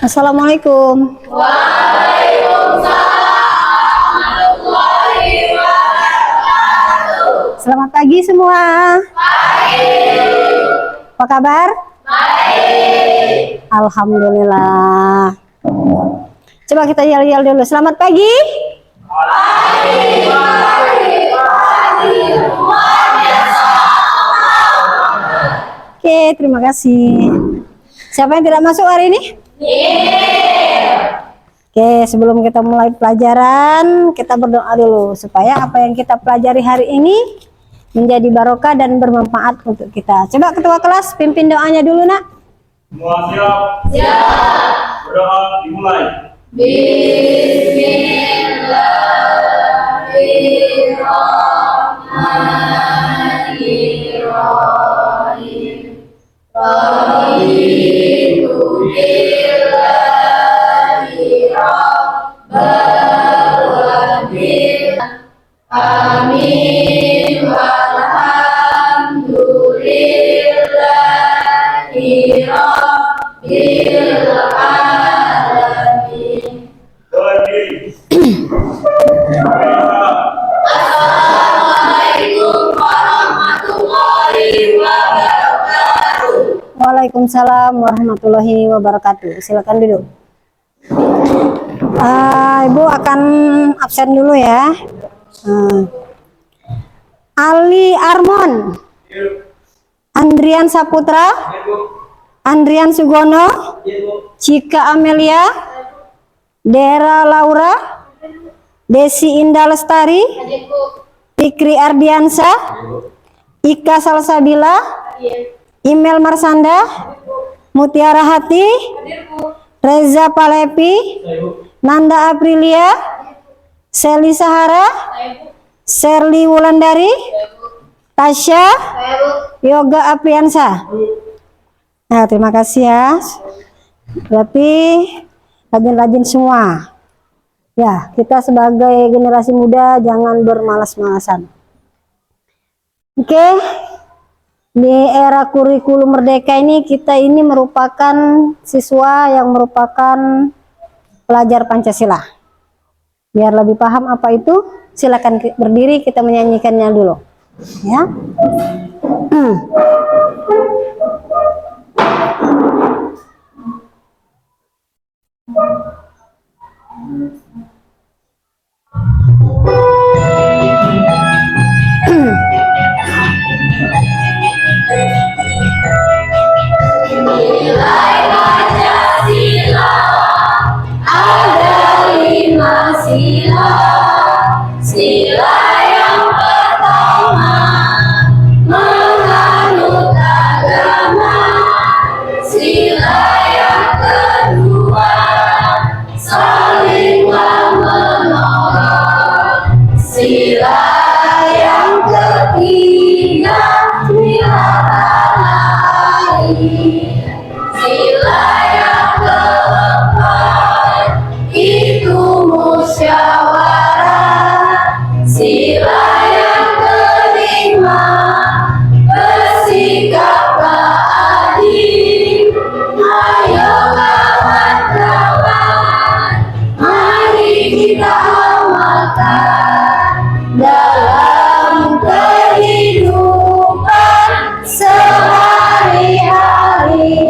Assalamualaikum. Selamat pagi semua. Apa kabar? Baik. Alhamdulillah. Coba kita yel-yel dulu. Selamat pagi. Oke, terima kasih. Siapa yang tidak masuk hari ini? Oke, sebelum kita mulai pelajaran, kita berdoa dulu supaya apa yang kita pelajari hari ini menjadi barokah dan bermanfaat untuk kita. Coba ketua kelas pimpin doanya dulu, Nak. Semua siap? Siap. Berdoa dimulai. Waalaikumsalam warahmatullahi wabarakatuh. Silakan duduk. Ibu akan absen dulu ya. Ali Armon, Andrian Saputra, Andrian Sugono, Cika Amelia, Dera Laura, Desi Indah Lestari, Fikri Ardiansa, Ika Salsabila, Imel Marsanda, Mutiara Hati, Reza Palepi, Nanda Aprilia, Seli Sahara, Sherly Wulandari, Tasya, Yoga Apriansa. Nah, terima kasih ya. Berarti rajin-rajin semua. Ya, kita sebagai generasi muda jangan bermalas-malasan. Oke. Di era kurikulum merdeka ini, kita ini merupakan siswa yang merupakan pelajar Pancasila. Biar lebih paham apa itu, silakan berdiri, kita menyanyikannya dulu. Ya. Sila yang pertama menganut agama, sila yang kedua salinglah menolong, sila yang ketiga sila tanah air, sila yang keempat itu musyawarah, sila yang kelima bersikaplah adil. Ayo kawan-kawan, mari kita amalkan dalam kehidupan sehari-hari.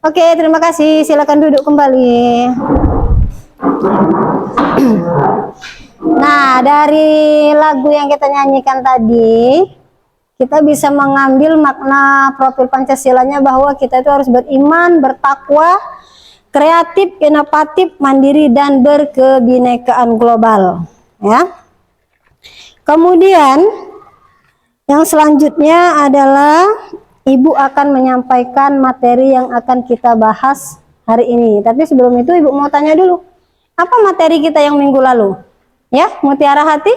Oke, terima kasih. Silakan duduk kembali. Nah, dari lagu yang kita nyanyikan tadi, kita bisa mengambil makna profil Pancasilanya bahwa kita itu harus beriman, bertakwa, kreatif, inovatif, mandiri, dan berkebinekaan global. Ya. Kemudian, yang selanjutnya adalah Ibu akan menyampaikan materi yang akan kita bahas hari ini. Tapi sebelum itu Ibu mau tanya dulu, apa materi kita yang minggu lalu? Ya, Mutiara Hati?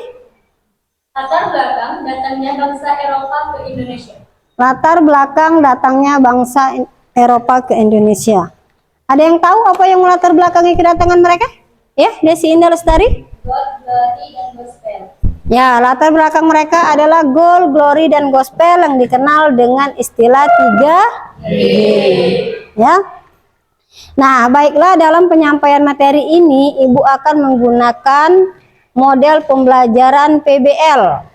Latar belakang datangnya bangsa Eropa ke Indonesia. Latar belakang datangnya bangsa Eropa ke Indonesia. Ada yang tahu apa yang melatar belakangi kedatangan mereka? Ya, Desi Indah Lestari? God, glory, dan gospel. Ya, latar belakang mereka adalah gold, glory, dan gospel yang dikenal dengan istilah 3G. Ya. Nah, baiklah, dalam penyampaian materi ini Ibu akan menggunakan model pembelajaran PBL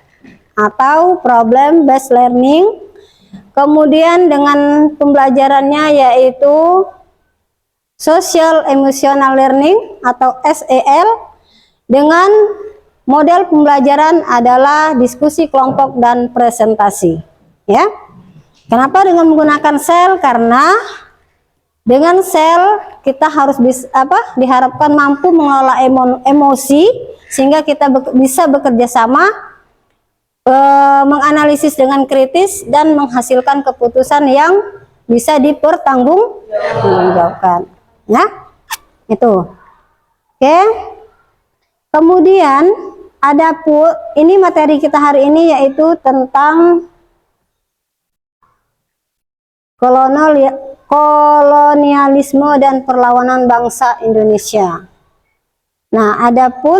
atau Problem Based Learning. Kemudian dengan pembelajarannya yaitu Social Emotional Learning atau SEL, dengan model pembelajaran adalah diskusi kelompok dan presentasi. Ya. Kenapa dengan menggunakan sel? Karena dengan sel kita harus diharapkan mampu mengelola emosi sehingga kita bisa bekerja sama, menganalisis dengan kritis, dan menghasilkan keputusan yang bisa dipertanggungjawabkan. Ya, itu. Oke. Kemudian ini materi kita hari ini yaitu tentang kolonialisme dan perlawanan bangsa Indonesia. Nah, adapun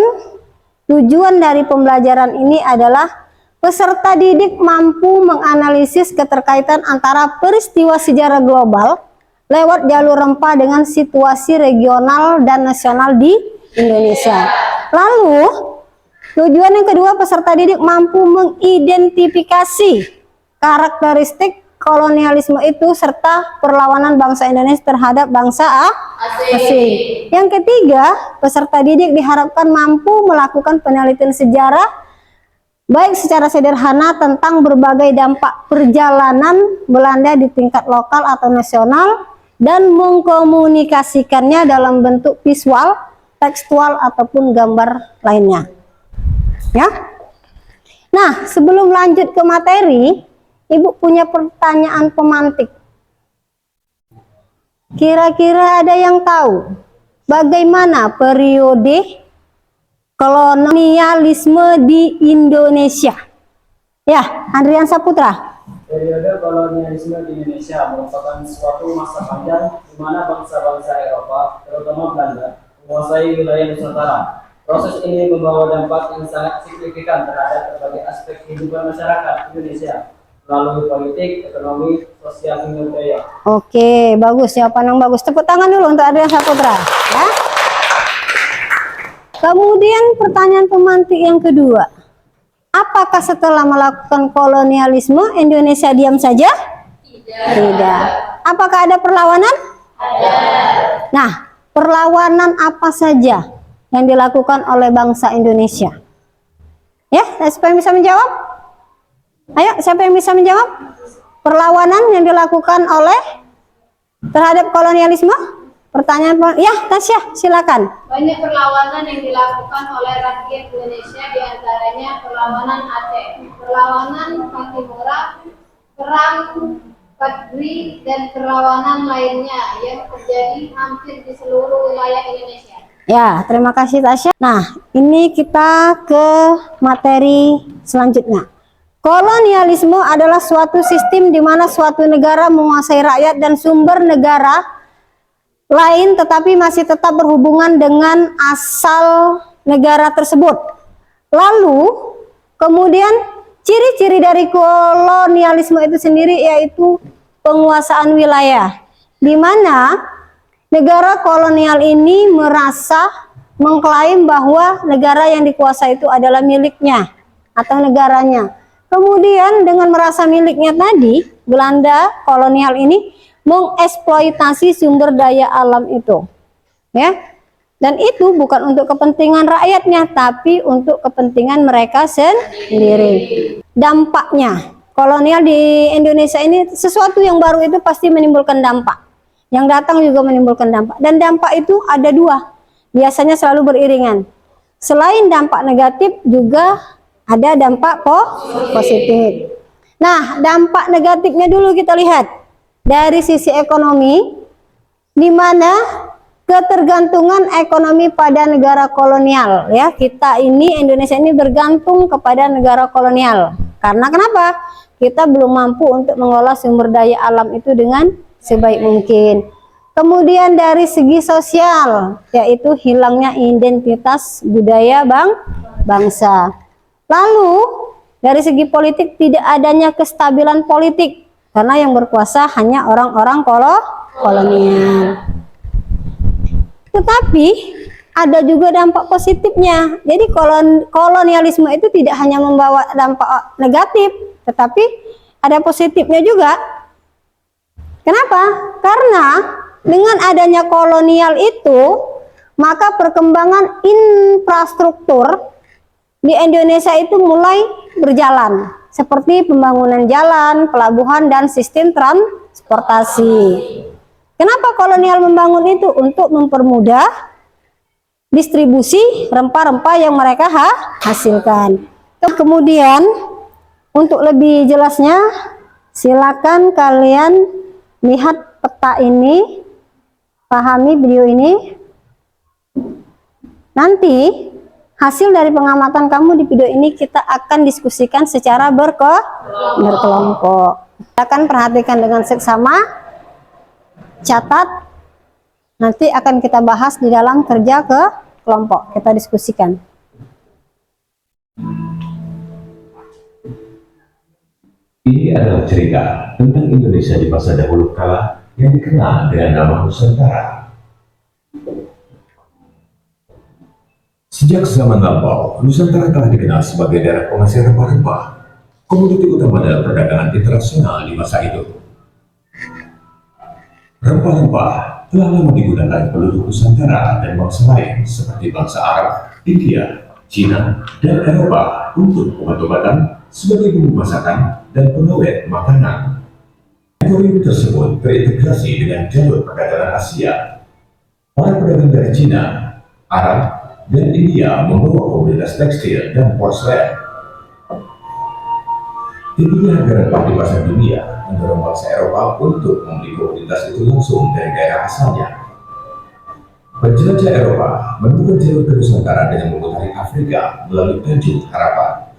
tujuan dari pembelajaran ini adalah peserta didik mampu menganalisis keterkaitan antara peristiwa sejarah global lewat jalur rempah dengan situasi regional dan nasional di Indonesia. Lalu, tujuan yang kedua, peserta didik mampu mengidentifikasi karakteristik kolonialisme itu serta perlawanan bangsa Indonesia terhadap bangsa asing. Yang ketiga, peserta didik diharapkan mampu melakukan penelitian sejarah baik secara sederhana tentang berbagai dampak perjalanan Belanda di tingkat lokal atau nasional dan mengkomunikasikannya dalam bentuk visual, tekstual, ataupun gambar lainnya. Ya. Nah, sebelum lanjut ke materi, Ibu punya pertanyaan pemantik. Kira-kira ada yang tahu bagaimana periode kolonialisme di Indonesia? Ya, Andrian Saputra. Periode kolonialisme di Indonesia merupakan suatu masa panjang di mana bangsa-bangsa Eropa, terutama Belanda, menguasai wilayah Nusantara. Proses ini membawa dampak yang sangat signifikan terhadap berbagai aspek kehidupan masyarakat Indonesia melalui politik, ekonomi, sosial, hingga budaya. Oke, bagus, jawaban yang bagus. Tepuk tangan dulu untuk Andrian Saputra. Ya. Kemudian pertanyaan pemantik yang kedua, apakah setelah melakukan kolonialisme Indonesia diam saja? Tidak. Apakah ada perlawanan? Ada. Nah, perlawanan apa saja yang dilakukan oleh bangsa Indonesia? Ya, siapa yang bisa menjawab? Ayo, siapa yang bisa menjawab? Perlawanan yang dilakukan terhadap kolonialisme? Pertanyaan, ya, Tasya, silakan. Banyak perlawanan yang dilakukan oleh rakyat Indonesia, diantaranya perlawanan Aceh, perlawanan Patimura, perang Padri, dan perlawanan lainnya yang terjadi hampir di seluruh wilayah Indonesia. Ya, terima kasih Tasya. Nah, ini kita ke materi selanjutnya. Kolonialisme adalah suatu sistem di mana suatu negara menguasai rakyat dan sumber negara lain tetapi masih tetap berhubungan dengan asal negara tersebut. Lalu, kemudian ciri-ciri dari kolonialisme itu sendiri yaitu penguasaan wilayah, di mana negara kolonial ini merasa mengklaim bahwa negara yang dikuasai itu adalah miliknya atau negaranya. Kemudian dengan merasa miliknya tadi, Belanda kolonial ini mengeksploitasi sumber daya alam itu. Ya. Dan itu bukan untuk kepentingan rakyatnya, tapi untuk kepentingan mereka sendiri. Dampaknya, kolonial di Indonesia ini sesuatu yang baru itu pasti menimbulkan dampak. Yang datang juga menimbulkan dampak. Dan dampak itu ada dua, biasanya selalu beriringan. Selain dampak negatif juga ada dampak positif. Nah, dampak negatifnya dulu kita lihat. Dari sisi ekonomi, di mana ketergantungan ekonomi pada negara kolonial, ya, kita ini Indonesia ini bergantung kepada negara kolonial. Karena kenapa? Kita belum mampu untuk mengolah sumber daya alam itu dengan sebaik mungkin. Kemudian dari segi sosial, yaitu hilangnya identitas budaya bangsa. Lalu dari segi politik, tidak adanya kestabilan politik karena yang berkuasa hanya orang-orang kolonial. Tetapi ada juga dampak positifnya. Jadi kolonialisme itu tidak hanya membawa dampak negatif, tetapi ada positifnya juga. Kenapa? Karena dengan adanya kolonial itu, maka perkembangan infrastruktur di Indonesia itu mulai berjalan. Seperti pembangunan jalan, pelabuhan, dan sistem transportasi. Kenapa kolonial membangun itu? Untuk mempermudah distribusi rempah-rempah yang mereka hasilkan. Kemudian untuk lebih jelasnya, silakan kalian lihat peta ini, pahami video ini. Nanti hasil dari pengamatan kamu di video ini kita akan diskusikan secara berkelompok. Kita akan perhatikan dengan seksama. Catat, nanti akan kita bahas di dalam kerja ke kelompok, kita diskusikan. Ini adalah cerita tentang Indonesia di masa dahulu kala yang dikenal dengan nama Nusantara. Sejak zaman lampau, Nusantara telah dikenal sebagai daerah penghasil rempah-rempah, komoditi utama dalam perdagangan internasional di masa itu. Rempah-rempah telah lama digunakan penduduk Nusantara dan bangsa lain seperti bangsa Arab, India, Cina, dan Eropa untuk obat-obatan, sebagai bumbu masakan, dan pengawet makanan. Teknologi tersebut terintegrasi dengan jalur perdagangan Asia. Para pedagang dari Cina, Arab, dan India membawa komoditas tekstil dan porselen. Tingginya harga rempah di pasar dunia mendorong bangsa Eropa untuk membeli komoditas itu langsung dari daerah asalnya. Penjelajah Eropa menemukan jalur ke Nusantara dengan memutari Afrika melalui Tanjung Harapan.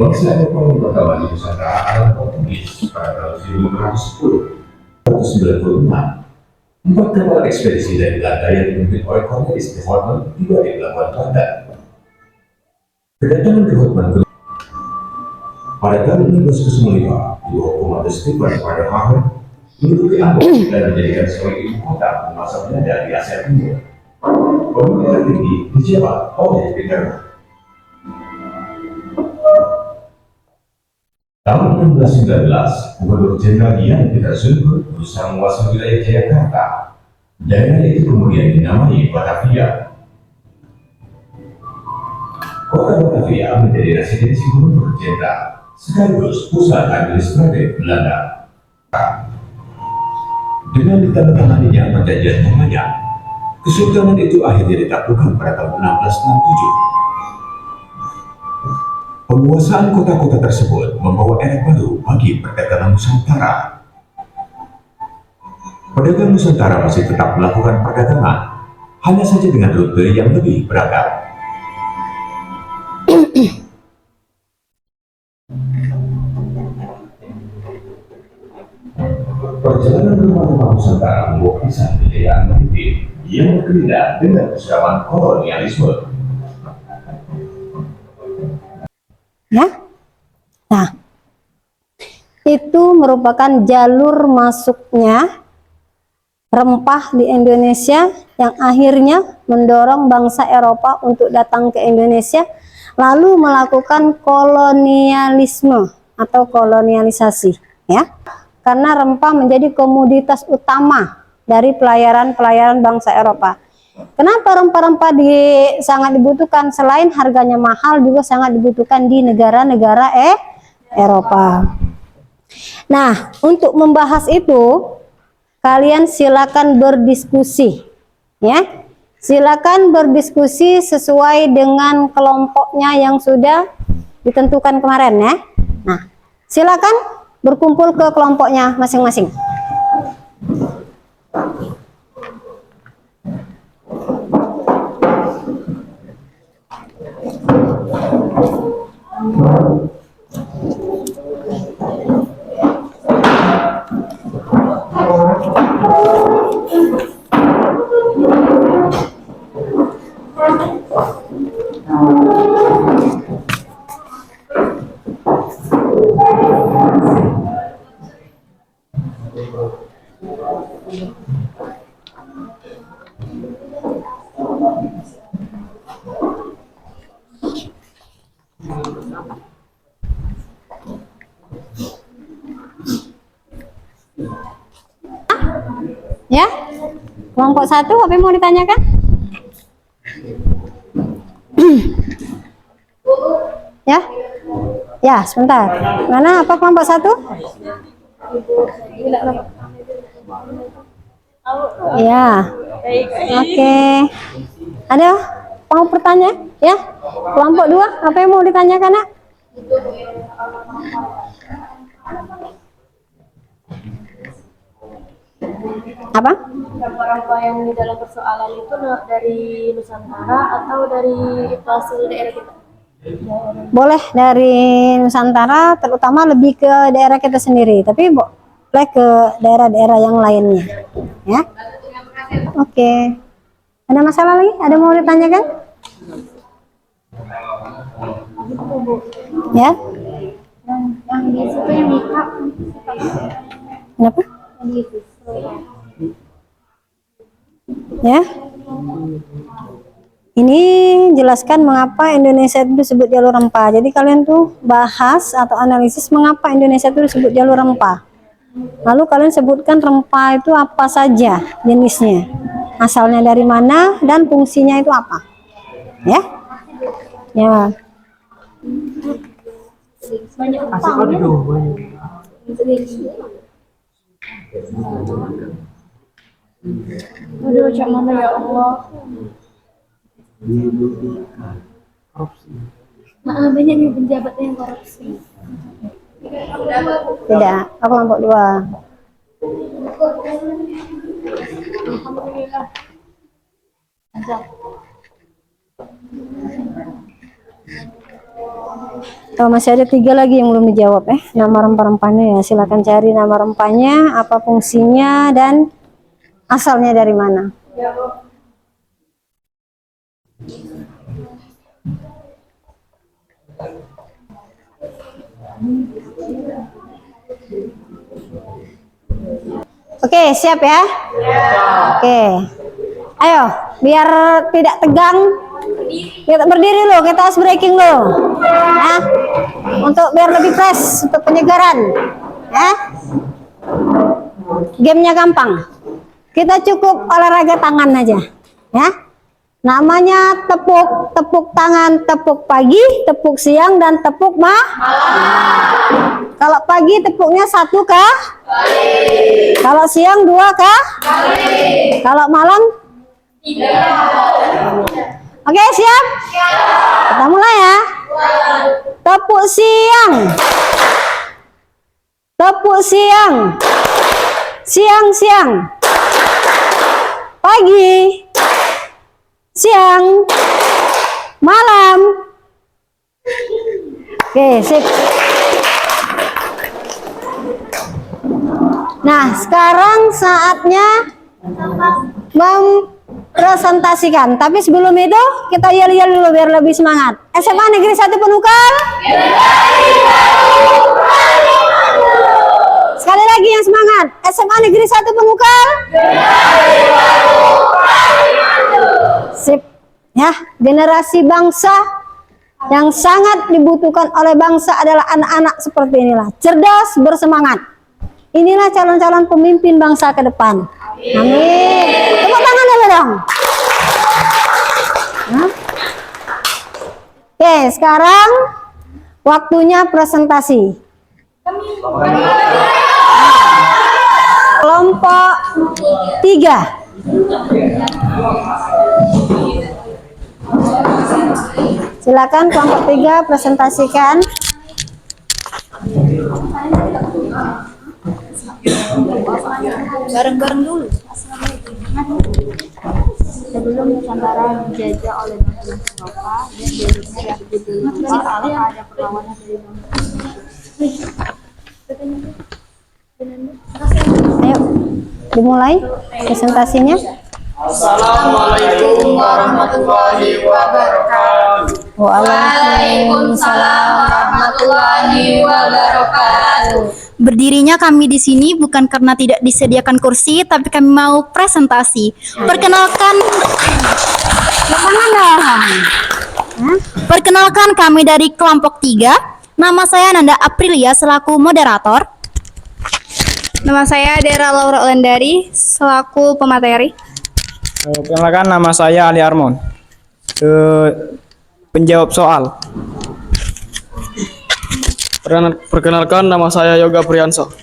Bangsa Eropa yang pertama di Nusantara adalah Portugis pada tahun 1510. 4 kapal ekspedisi dari Belanda yang dipimpin oleh Cornelis de Houtman tiba di pelabuhan Banten. Kedatangan de Houtman pada tahun 1605 di bawah komando Stefan Paderhagen menduduki Ambon dan menjadikan sebagai ibu kota masa Belanda di Asia Timur. Pemerintahan tinggi dijabat oleh Peter. Tahun 1619, Gubernur Jenderal Jan Pieterszoon berusaha menguasai wilayah Jayakarta. Daerah itu kemudian dinamai Batavia. Kota Batavia menjadi residensi Gubernur Jenderal, sekaligus pusat administratif Belanda. Dengan ditandatanganinya perjanjian Tomayan, kesultanan itu akhirnya ditaklukkan pada tahun 1667. Penguasaan kota-kota tersebut membawa era baru bagi perdagangan Nusantara. Pedagang Nusantara masih tetap melakukan perdagangan, hanya saja dengan rute yang lebih beragam. Perjalanan rempah-rempah Nusantara membawa kisah kejayaan maritim yang berkelindan dengan kesudahan kolonialisme. Ya, nah, itu merupakan jalur masuknya rempah di Indonesia yang akhirnya mendorong bangsa Eropa untuk datang ke Indonesia lalu melakukan kolonialisme atau kolonialisasi, ya. Karena rempah menjadi komoditas utama dari pelayaran bangsa Eropa. Kenapa rempah-rempah sangat dibutuhkan? Selain harganya mahal, juga sangat dibutuhkan di negara-negara Eropa. Nah, untuk membahas itu, kalian silakan berdiskusi, ya. Silakan berdiskusi sesuai dengan kelompoknya yang sudah ditentukan kemarin, ya. Nah, silakan berkumpul ke kelompoknya masing-masing. Ya, kelompok 1 apa yang mau ditanyakan? Ya, ya sebentar. Mana apa kelompok 1? Ya, oke. Ada mau bertanya? Ya, kelompok 2 apa yang mau ditanyakan, Nak? Apa? Rempah-rempah yang di dalam persoalan itu dari Nusantara atau dari hasil daerah kita? Boleh dari Nusantara, terutama lebih ke daerah kita sendiri, tapi boleh ke daerah-daerah yang lainnya, ya. Oke. Ada masalah lagi? Ada mau ditanyakan? Ya. Yang di situ yang nikah. Kenapa? Yang di situ. Ya. Ini jelaskan mengapa Indonesia itu disebut jalur rempah. Jadi kalian tuh bahas atau analisis mengapa Indonesia itu disebut jalur rempah. Lalu kalian sebutkan rempah itu apa saja jenisnya, asalnya dari mana, dan fungsinya itu apa. Ya. Ya. Aduh, cak mana ya Allah. Maaf, banyak nih penjabat yang korupsi. Tidak, aku kelompok 2. Alhamdulillah. Oh, masih ada 3 lagi yang belum dijawab, nama rempah-rempahnya, ya. Silakan cari nama rempahnya, apa fungsinya, dan asalnya dari mana. Oke, siap ya? Oke. Ayo, biar tidak tegang, kita berdiri loh, kita harus breaking loh. Ya. Untuk biar lebih fresh, untuk penyegaran. Ya. Gamenya gampang. Kita cukup olahraga tangan aja. Ya. Namanya tepuk tangan, tepuk pagi, tepuk siang, dan tepuk malam. Kalau pagi tepuknya 1 kah? Kalau siang 2 kah? Kalau malam 3. Oke, siap? Kita mulai ya. Tepuk siang. Tepuk siang. Siang-siang. Pagi. Siang. Malam. Oke, sip. Nah, sekarang saatnya mempresentasikan. Tapi sebelum itu, kita yel-yel dulu biar lebih semangat. SMA Negeri 1 Penukal. Sekali lagi yang semangat. SMA Negeri 1 Pemukal? Sip. Ya, generasi bangsa yang sangat dibutuhkan oleh bangsa adalah anak-anak seperti inilah. Cerdas, bersemangat. Inilah calon-calon pemimpin bangsa ke depan. Amin. Tepuk tangan dulu dong. Nah. Oke, sekarang waktunya presentasi. Kelompok 3. Silakan kelompok 3 presentasikan. Bareng-bareng dulu. Sebelum Nusantara dijajah oleh bangsa Eropa dan jalurnya yang Eropa, apakah ada perlawanan dari Ayo, dimulai presentasinya. Assalamualaikum warahmatullahi wabarakatuh. Waalaikumsalam warahmatullahi wabarakatuh. Berdirinya kami di sini bukan karena tidak disediakan kursi, tapi kami mau presentasi. Perkenalkan kami dari kelompok 3. Nama saya Nanda Aprilia selaku moderator. Nama saya Dera Laura Olandari selaku pemateri. Perkenalkan, nama saya Ali Armon, penjawab soal. Perkenalkan, nama saya Yoga Priyanso.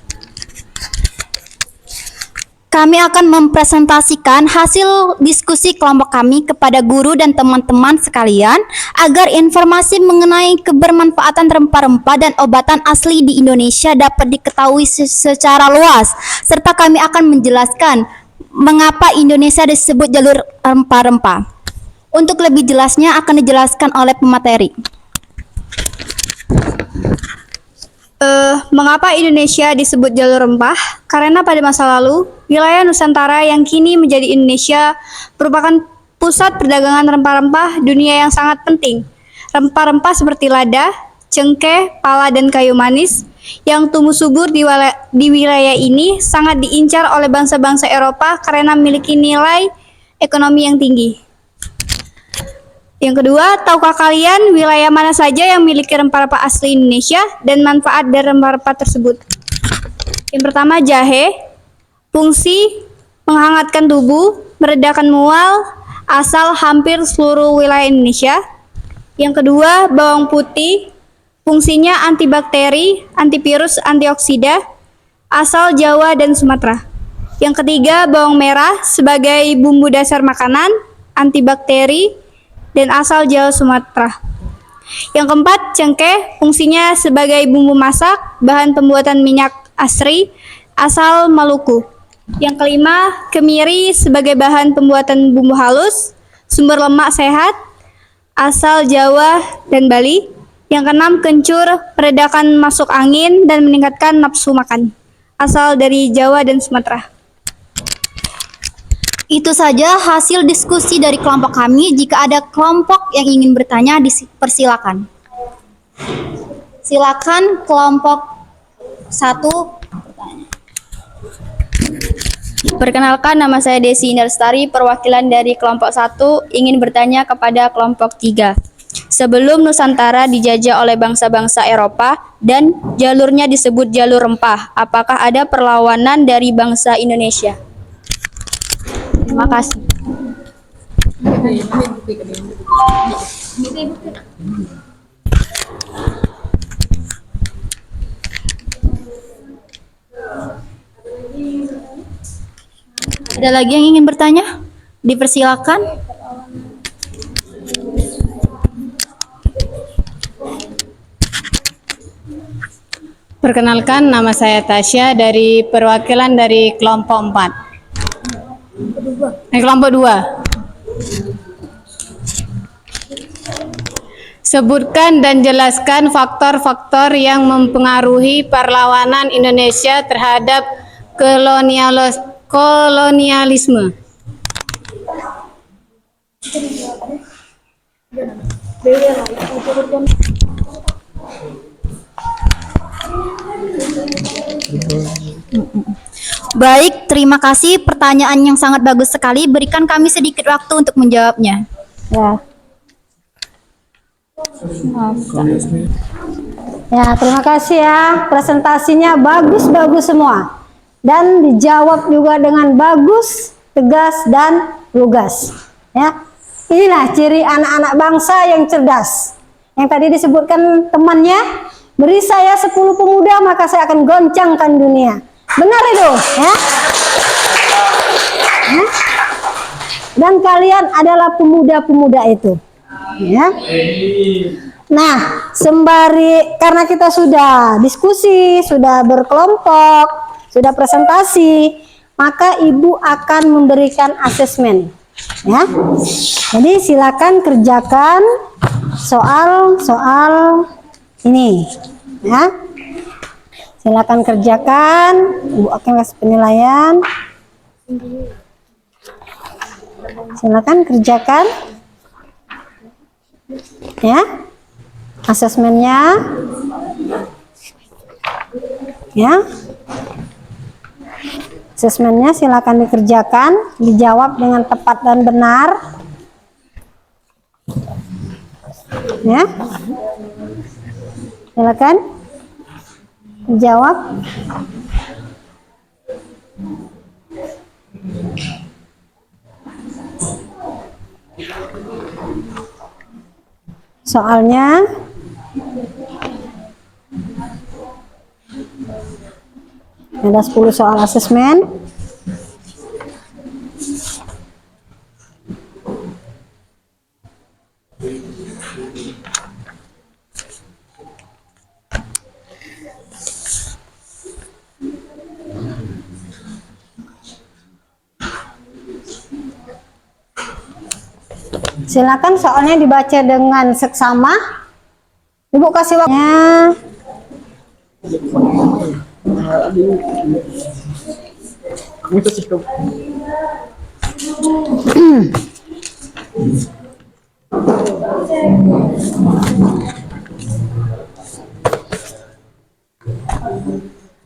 Kami akan mempresentasikan hasil diskusi kelompok kami kepada guru dan teman-teman sekalian agar informasi mengenai kebermanfaatan rempah-rempah dan obatan asli di Indonesia dapat diketahui secara luas, serta kami akan menjelaskan mengapa Indonesia disebut jalur rempah-rempah. Untuk lebih jelasnya akan dijelaskan oleh pemateri. Mengapa Indonesia disebut jalur rempah? Karena pada masa lalu, wilayah Nusantara yang kini menjadi Indonesia merupakan pusat perdagangan rempah-rempah dunia yang sangat penting. Rempah-rempah seperti lada, cengkeh, pala, dan kayu manis yang tumbuh subur di wilayah ini sangat diincar oleh bangsa-bangsa Eropa karena memiliki nilai ekonomi yang tinggi. Yang kedua, tahukah kalian wilayah mana saja yang memiliki rempah-rempah asli Indonesia dan manfaat dari rempah-rempah tersebut? Yang pertama, jahe. Fungsi menghangatkan tubuh, meredakan mual, asal hampir seluruh wilayah Indonesia. Yang kedua, bawang putih. Fungsinya antibakteri, antivirus, antioksida, asal Jawa dan Sumatera. Yang ketiga, bawang merah sebagai bumbu dasar makanan, antibakteri, dan asal Jawa Sumatera. Yang keempat, cengkeh, fungsinya sebagai bumbu masak, bahan pembuatan minyak asri, asal Maluku. Yang kelima, kemiri sebagai bahan pembuatan bumbu halus, sumber lemak sehat, asal Jawa dan Bali. Yang keenam, kencur, meredakan masuk angin dan meningkatkan nafsu makan, asal dari Jawa dan Sumatera. Itu saja hasil diskusi dari kelompok kami. Jika ada kelompok yang ingin bertanya, dipersilakan. Silakan kelompok 1 bertanya. Perkenalkan, nama saya Desi Indarstari, perwakilan dari kelompok 1 ingin bertanya kepada kelompok 3. Sebelum Nusantara dijajah oleh bangsa-bangsa Eropa dan jalurnya disebut jalur rempah, apakah ada perlawanan dari bangsa Indonesia? Terima kasih. Ada lagi yang ingin bertanya? Dipersilakan. Perkenalkan, nama saya Tasya dari perwakilan dari kelompok 4. Kelompok 2. Sebutkan dan jelaskan faktor-faktor yang mempengaruhi perlawanan Indonesia terhadap kolonialisme. Baik, terima kasih. Pertanyaan yang sangat bagus sekali. Berikan kami sedikit waktu untuk menjawabnya. Ya. Ya, terima kasih ya. Presentasinya bagus-bagus semua. Dan dijawab juga dengan bagus, tegas, dan lugas. Ya. Inilah ciri anak-anak bangsa yang cerdas. Yang tadi disebutkan temannya, beri saya 10 pemuda maka saya akan goncangkan dunia. Benar itu, ya? Ya? Dan kalian adalah pemuda-pemuda itu. Ya. Nah, sembari karena kita sudah diskusi, sudah berkelompok, sudah presentasi, maka Ibu akan memberikan asesmen. Ya. Jadi silakan kerjakan soal-soal ini. Ya. Silakan kerjakan, Ibu akan kasih penilaian. Silakan kerjakan. Ya. Asesmennya. Ya. Asesmennya silakan dikerjakan, dijawab dengan tepat dan benar. Ya. Silakan dijawab. Soalnya ada 10 soal asesmen. Silakan soalnya dibaca dengan seksama. Ibu kasih waktunya.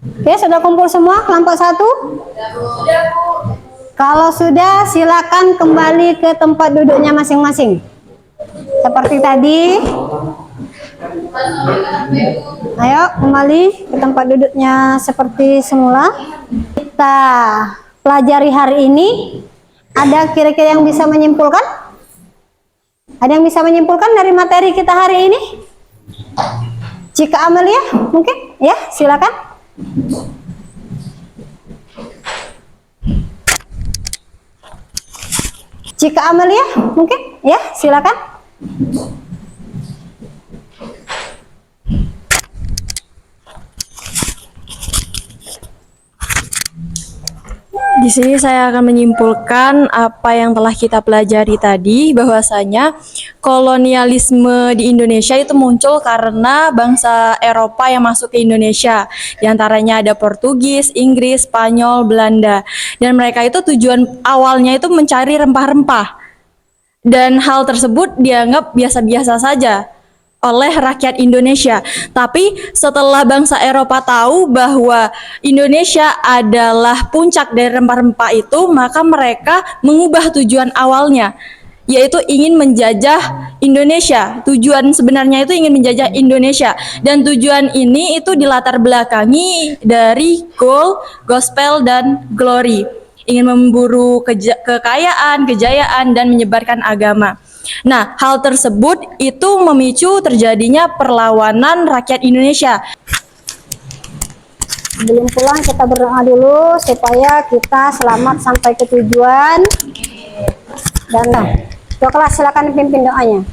Oke, sudah kumpul semua kelompok 1? Kalau sudah, silakan kembali ke tempat duduknya masing-masing. Seperti tadi. Ayo kembali ke tempat duduknya seperti semula. Kita pelajari hari ini. Ada kira-kira yang bisa menyimpulkan? Ada yang bisa menyimpulkan dari materi kita hari ini? Cika Amelia, mungkin? Ya, silakan. Cika Amelia, mungkin? Ya, silakan. Di sini saya akan menyimpulkan apa yang telah kita pelajari tadi, bahwasanya kolonialisme di Indonesia itu muncul karena bangsa Eropa yang masuk ke Indonesia. Di antaranya ada Portugis, Inggris, Spanyol, Belanda. Dan mereka itu tujuan awalnya itu mencari rempah-rempah. Dan hal tersebut dianggap biasa-biasa saja oleh rakyat Indonesia. Tapi setelah bangsa Eropa tahu bahwa Indonesia adalah puncak dari rempah-rempah itu, maka mereka mengubah tujuan awalnya, yaitu ingin menjajah Indonesia. Tujuan sebenarnya itu ingin menjajah Indonesia, dan tujuan ini itu dilatar belakangi dari goal, gospel, dan glory. Ingin memburu kekayaan, kejayaan, dan menyebarkan agama. Nah, hal tersebut itu memicu terjadinya perlawanan rakyat Indonesia. Sebelum pulang kita berdoa dulu supaya kita selamat sampai ke tujuan. Dan ketua kelas silakan pimpin doanya.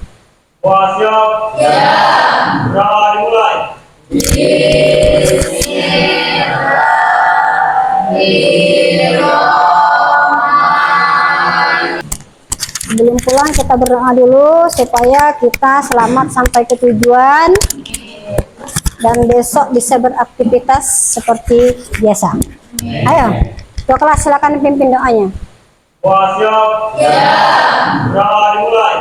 Semua siap? Ya. Doa dimulai. Sebelum pulang kita berdoa dulu supaya kita selamat sampai ke tujuan dan besok bisa beraktivitas seperti biasa. Ayo, ketua kelas silakan pimpin doanya. Semua siap? Ya. Doa dimulai.